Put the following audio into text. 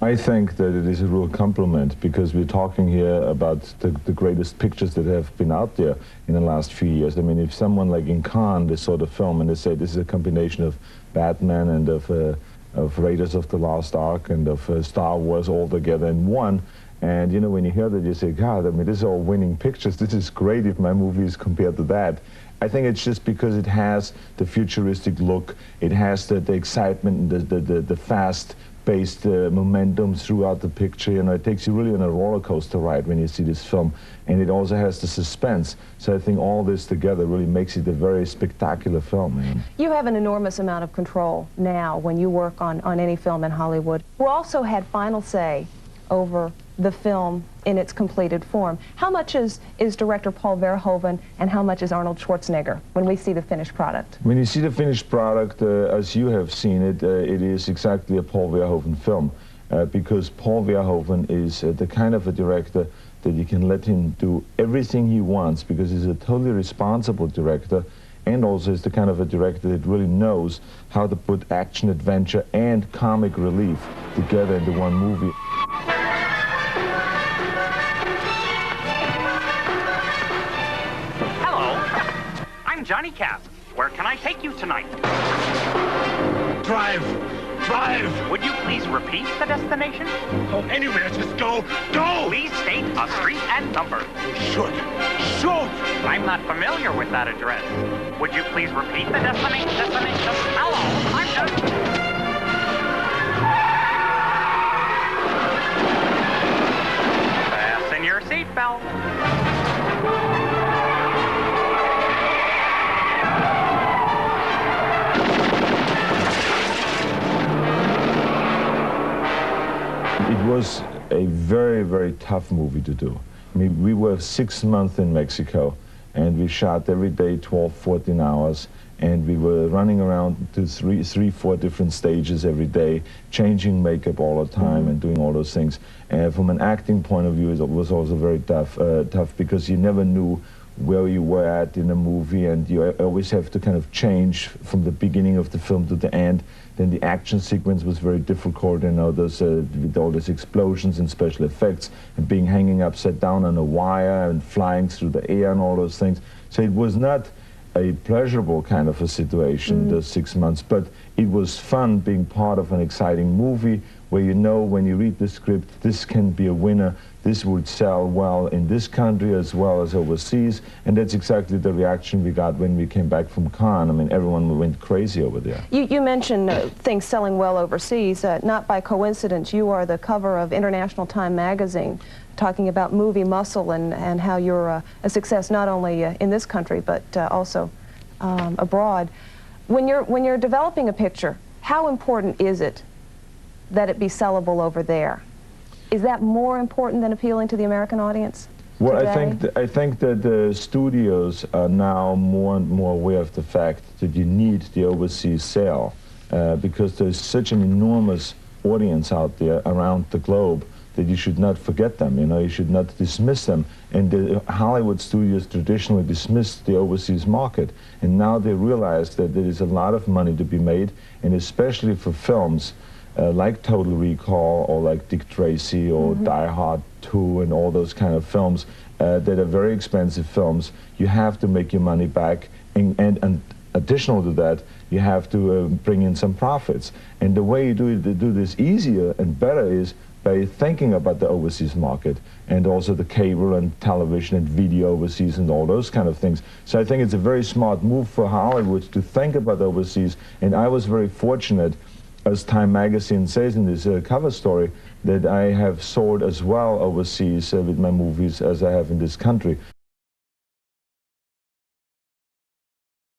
I think that it is a real compliment because we're talking here about the greatest pictures that have been out there in the last few years. I mean, if someone like in Cannes, they saw the film and they say this is a combination of Batman and of Raiders of the Lost Ark and of Star Wars all together in one. And, you know, when you hear that, you say, God, I mean, this is all winning pictures. This is great if my movie is compared to that. I think it's just because it has the futuristic look, it has the excitement, the fast-paced momentum throughout the picture. You know, it takes you really on a roller coaster ride when you see this film. And it also has the suspense. So I think all this together really makes it a very spectacular film. You have an enormous amount of control now when you work on any film in Hollywood. You also had final say over the film in its completed form. How much is director Paul Verhoeven and how much is Arnold Schwarzenegger when we see the finished product? When you see the finished product, as you have seen it, it is exactly a Paul Verhoeven film because Paul Verhoeven is the kind of a director that you can let him do everything he wants because he's a totally responsible director and also is the kind of a director that really knows how to put action, adventure, and comic relief together into one movie. Johnny Cast. Where can I take you tonight? Drive! Drive! Would you please repeat the destination? Oh, anywhere, just go! Go! Please state a street and number. Shoot! Shoot! I'm not familiar with that address. Would you please repeat the destination? Hello, I'm done. Fasten your seatbelt. It was a very, very tough movie to do. I mean, we were 6 months in Mexico, and we shot every day 12, 14 hours, and we were running around to three, four different stages every day, changing makeup all the time and doing all those things. And from an acting point of view, it was also very tough because you never knew where you were at in a movie, and you always have to kind of change from the beginning of the film to the end. Then the action sequence was very difficult, you know, with all those explosions and special effects, and being hanging upside down on a wire and flying through the air and all those things. So it was not a pleasurable kind of a situation, those 6 months, but it was fun being part of an exciting movie where you know when you read the script, this can be a winner, this would sell well in this country as well as overseas, and that's exactly the reaction we got when we came back from Cannes. I mean, everyone went crazy over there. You mentioned things selling well overseas. Not by coincidence, you are the cover of International Time magazine, talking about movie muscle and how you're a success not only in this country but also abroad. When you're developing a picture, how important is it that it be sellable over there? Is that more important than appealing to the American audience? Well, today? I think that the studios are now more and more aware of the fact that you need the overseas sale because there's such an enormous audience out there around the globe that you should not forget them, you know, you should not dismiss them. And the Hollywood studios traditionally dismissed the overseas market, and now they realize that there is a lot of money to be made, and especially for films like Total Recall or like Dick Tracy or Die Hard 2 and all those kind of films that are very expensive films. You have to make your money back, and additional to that, you have to bring in some profits. And the way you do this easier and better is by thinking about the overseas market and also the cable and television and video overseas and all those kind of things. So I think it's a very smart move for Hollywood to think about overseas, and I was very fortunate, as Time magazine says in this cover story, that I have sold as well overseas with my movies as I have in this country.